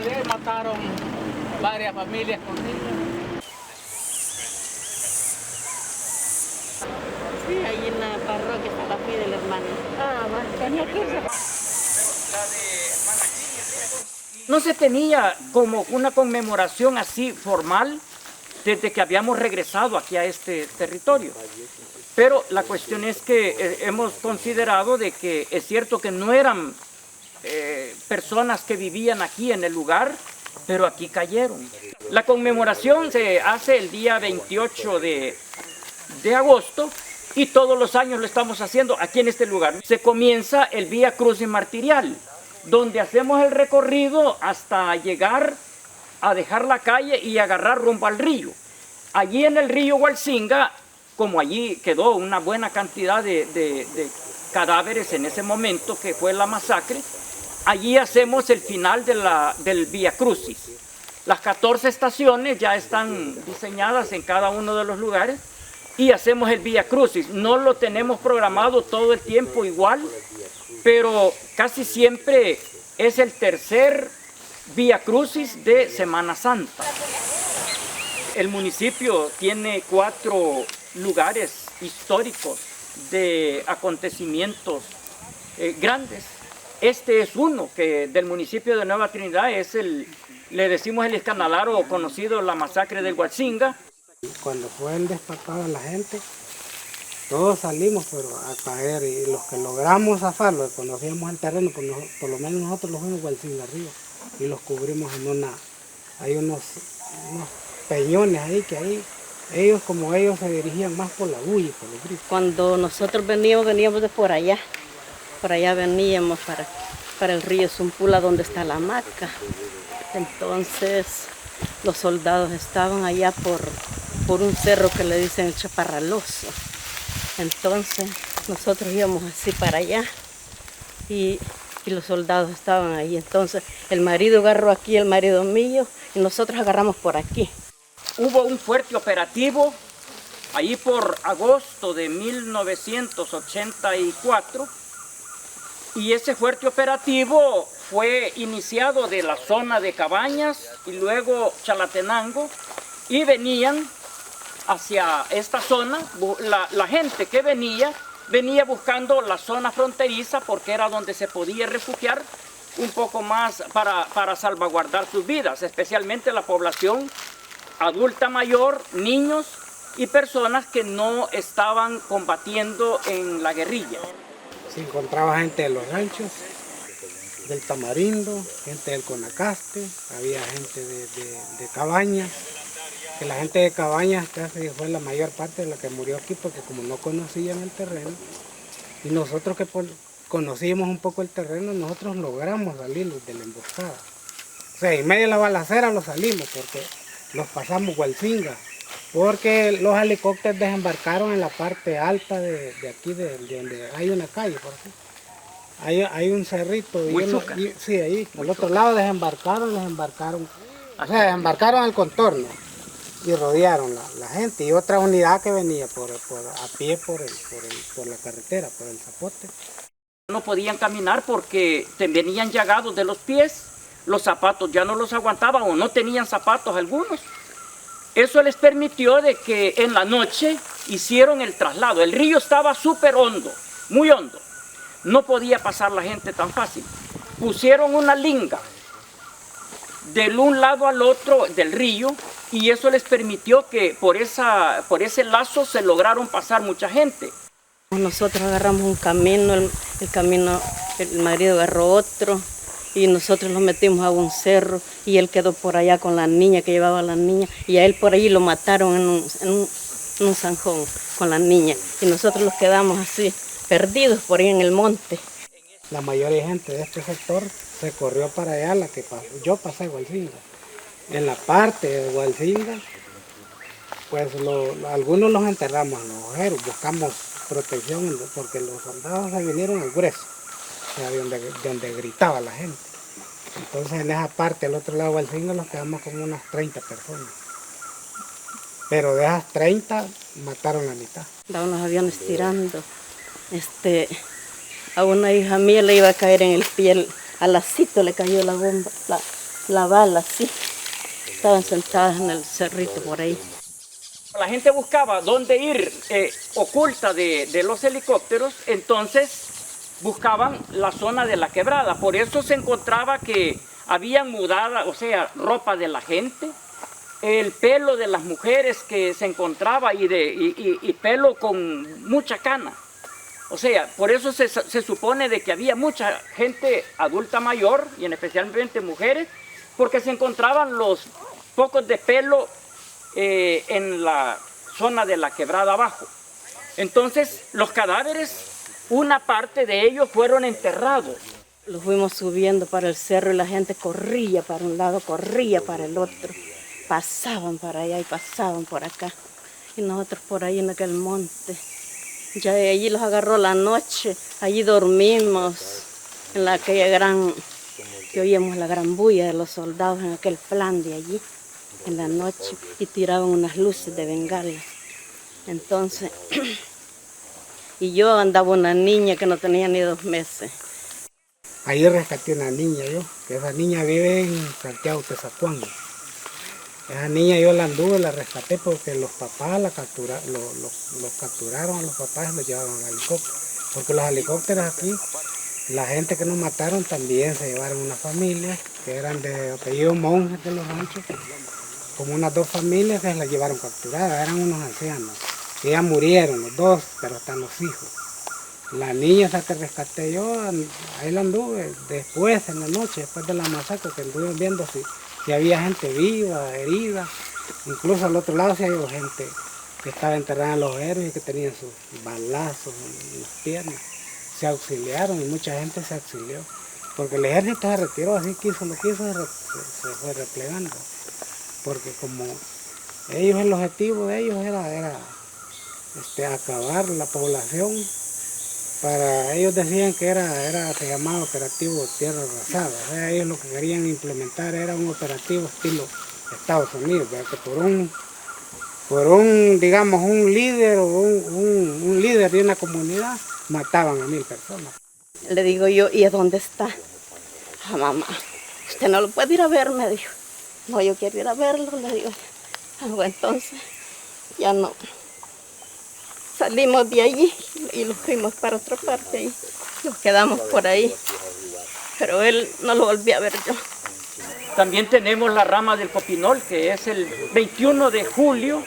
de ahí mataron varias familias con niños. Sí, ahí en la parroquia está la fe del hermano. Ah, bueno, tenía que irse. No se tenía como una conmemoración así formal desde que habíamos regresado aquí a este territorio. Pero la cuestión es que hemos considerado de que es cierto que no eran personas que vivían aquí en el lugar, pero aquí cayeron. La conmemoración se hace el día 28 de agosto y todos los años lo estamos haciendo aquí en este lugar. Se comienza el Vía Crucis Martirial, donde hacemos el recorrido hasta llegar a dejar la calle y agarrar rumbo al río. Allí en el río Hualsinga, como allí quedó una buena cantidad de cadáveres en ese momento que fue la masacre, allí hacemos el final del Vía Crucis. Las 14 estaciones ya están diseñadas en cada uno de los lugares y hacemos el Vía Crucis. No lo tenemos programado todo el tiempo igual, pero casi siempre es el tercer Vía Crucis de Semana Santa. El municipio tiene 4 lugares históricos de acontecimientos grandes. Este es uno que del municipio de Nueva Trinidad, le decimos el escandalario conocido, la masacre del Hualsinga. Cuando fue el despatado a la gente, todos salimos pero a caer, y los que logramos zafarlo, conocíamos el terreno, pues por lo menos nosotros los fuimos Hualsinga arriba y los cubrimos hay unos peñones ahí que ahí, ellos se dirigían más por la bulla y por los gritos. Cuando nosotros veníamos de por allá veníamos para el río Zumpula donde está la hamaca. Entonces los soldados estaban allá por un cerro que le dicen el Chaparraloso. Entonces nosotros íbamos así para allá y los soldados estaban ahí. Entonces el marido agarró aquí, el marido mío, y nosotros agarramos por aquí. Hubo un fuerte operativo allí por agosto de 1984 y ese fuerte operativo fue iniciado de la zona de Cabañas y luego Chalatenango y venían hacia esta zona. La gente que venía buscando la zona fronteriza porque era donde se podía refugiar un poco más para salvaguardar sus vidas, especialmente la población adulta mayor, niños y personas que no estaban combatiendo en la guerrilla. Se encontraba gente de los ranchos, del Tamarindo, gente del Conacaste, había gente de Cabañas, que la gente de Cabañas casi fue la mayor parte de la que murió aquí porque como no conocían el terreno, y nosotros que conocíamos un poco el terreno, nosotros logramos salir de la emboscada. O sea, en medio de la balacera los salimos porque los pasamos Hualsinga, porque los helicópteros desembarcaron en la parte alta de aquí, de donde hay una calle, por aquí. Hay un cerrito, sí, ahí, al otro lado desembarcaron, o sea, desembarcaron el contorno y rodearon la gente, y otra unidad que venía a pie por la carretera, por el zapote. No podían caminar porque venían llagados de los pies, los zapatos ya no los aguantaban o no tenían zapatos algunos. Eso les permitió de que en la noche hicieron el traslado. El río estaba súper hondo, muy hondo. No podía pasar la gente tan fácil. Pusieron una linga del un lado al otro del río y eso les permitió que por ese lazo se lograron pasar mucha gente. Nosotros agarramos un camino, el marido agarró otro y nosotros lo metimos a un cerro y él quedó por allá con la niña que llevaba a la niña y a él por ahí lo mataron en un zanjón con la niña y nosotros los quedamos así perdidos por ahí en el monte. La mayoría de gente de este sector se corrió para allá, yo pasé a Hualsinga. En la parte de Hualsinga, pues algunos los enterramos en los agujeros, buscamos protección porque los soldados se vinieron al grueso, o sea, donde gritaba la gente. Entonces en esa parte, al otro lado de Hualsinga, nos quedamos como unas 30 personas. Pero de esas 30, mataron la mitad. Estaban los aviones tirando. A una hija mía le iba a caer en el pie, al lacito le cayó la bomba, la bala, sí. Estaban sentadas en el cerrito por ahí. La gente buscaba dónde ir oculta de los helicópteros, entonces buscaban la zona de la quebrada. Por eso se encontraba que habían mudada, o sea, ropa de la gente, el pelo de las mujeres que se encontraba y pelo con mucha cana. O sea, por eso se supone de que había mucha gente adulta mayor, y en especialmente mujeres, porque se encontraban los pocos de pelo en la zona de la quebrada abajo. Entonces, los cadáveres, una parte de ellos fueron enterrados. Los fuimos subiendo para el cerro y la gente corría para un lado, corría para el otro. Pasaban para allá y pasaban por acá. Y nosotros por ahí en aquel monte. Ya de allí los agarró la noche. Allí dormimos en aquella gran, que oíamos la gran bulla de los soldados en aquel plan de allí, en la noche, y tiraban unas luces de bengala. Entonces, y yo andaba una niña que no tenía ni 2 meses. Ahí rescaté una niña yo, que esa niña vive en Santiago Tezacuán. Esa niña yo la anduve, la rescaté porque los papás la capturaron, los capturaron a los papás y los llevaron al helicóptero. Porque los helicópteros aquí, la gente que nos mataron también se llevaron una familia, que eran de apellido monjes de los ranchos, como unas 2 familias que las llevaron capturadas, eran unos ancianos. Que ya murieron los 2, pero están los hijos. La niña esa que rescaté yo, ahí la anduve después, en la noche, después de la masacre, que anduve viendo si había gente viva, herida. Incluso al otro lado sí había gente que estaba enterrada en los héroes y que tenían sus balazos en las piernas. Se auxiliaron y mucha gente se auxilió. Porque el ejército se retiró, así quiso, lo quiso, se fue replegando. Porque como ellos, el objetivo de ellos era acabar la población. Para ellos decían que se llamaba operativo Tierra Arrasada. O sea, ellos lo que querían implementar era un operativo estilo Estados Unidos, ¿verdad? Que por un digamos, un líder o un líder de una comunidad mataban a 1000 personas. Le digo yo, ¿y a dónde está? Ah, mamá, usted no lo puede ir a ver, me dijo. No, yo quiero ir a verlo, le digo. Ah, bueno, entonces ya no. Salimos de allí y nos fuimos para otra parte y nos quedamos por ahí. Pero él no lo volví a ver yo. También tenemos la rama del Copinol, que es el 21 de julio,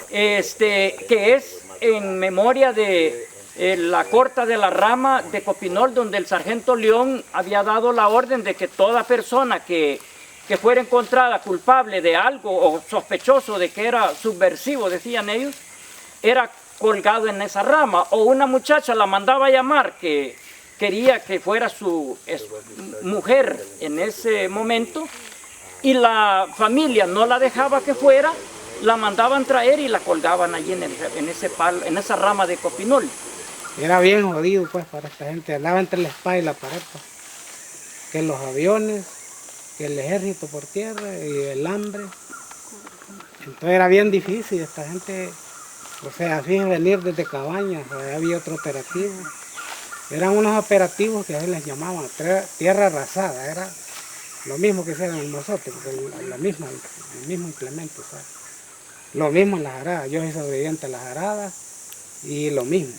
que es en memoria de la corta de la rama de Copinol, donde el sargento León había dado la orden de que toda persona que fuera encontrada culpable de algo o sospechoso de que era subversivo, decían ellos, era colgado en esa rama. O una muchacha la mandaba a llamar que quería que fuera su mujer en ese momento y la familia no la dejaba que fuera, la mandaban traer y la colgaban allí en esa rama de Copinol. Era bien jodido pues para esta gente, andaba entre la espada y la pared, pues. Que los aviones, que el ejército por tierra y el hambre. Entonces era bien difícil esta gente. O sea, así es venir desde Cabañas, había otro operativo. Eran unos operativos que a él les llamaban Tierra Arrasada, era lo mismo que hicieron nosotros, porque el mismo implemento, ¿sabes? Lo mismo en las aradas, yo soy sobreviviente a las aradas y lo mismo.